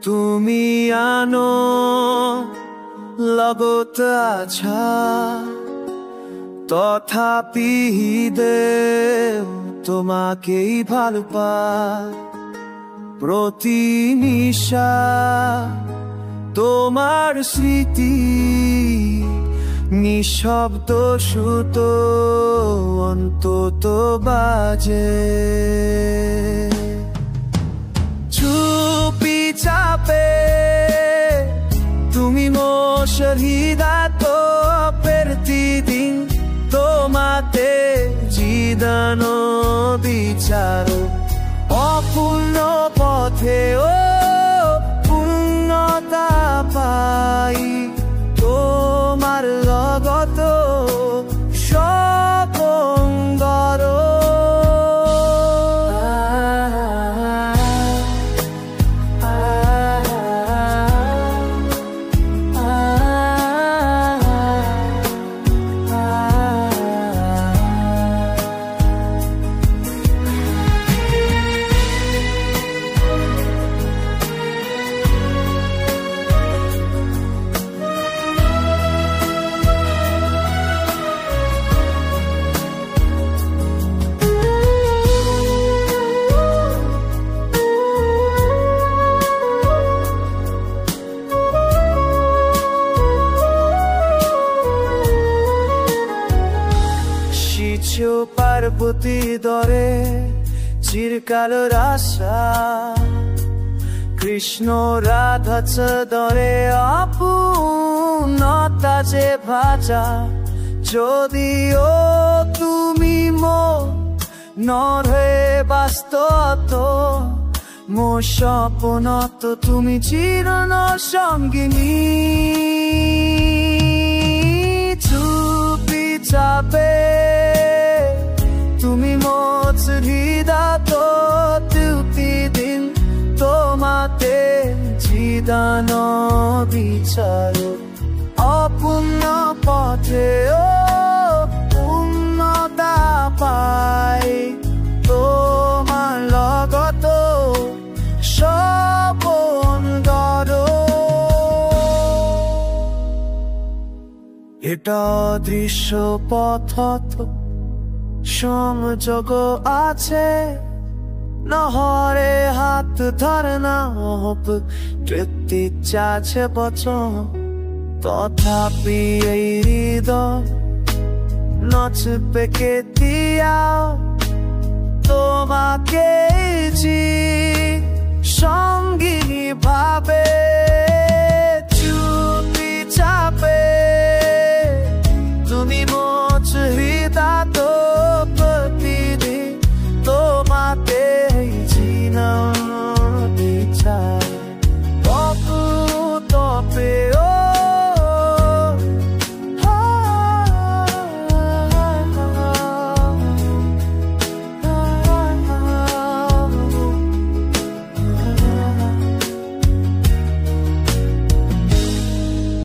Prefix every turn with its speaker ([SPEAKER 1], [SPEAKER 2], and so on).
[SPEAKER 1] তুমি আনো লগত আছা তথাপি দেব তোমাকেই ভালো পায় প্রতি নিশা তোমার স্মৃতি নিঃশব্দ সুত অন্তত বাজে চুপি চাপে তুমি মোর হৃদয় তো প্রতিদিন তোমাতে জিদানো বিচারো অপূর্ণ পথে ও পূর্ণতা পাই তোমার লগত সকন্দর পার্বতী দরে চিরকালের আশা কৃষ্ণ রাধা দরে অপূর্ণতা যে ভাজা যদিও তুমি মোর নরে বাস্তত মোর স্বপ্নত তুমি চিরন সঙ্গিনী চুপি চাপে তুমি মোর হৃদয় তো প্রতিদিন তোমাতে জিদানো বিচারো অপূর্ণ পথে ও পূর্ণতা পাই তোমার লগত সকন্দর এটা দৃশ্য পথ সংযোগ আছে নহরে হাত ধরে না তৃপ্তি চাচ্ছে বচন তথাপি এই হৃদয় নচবে কে দিয়া তোমাকে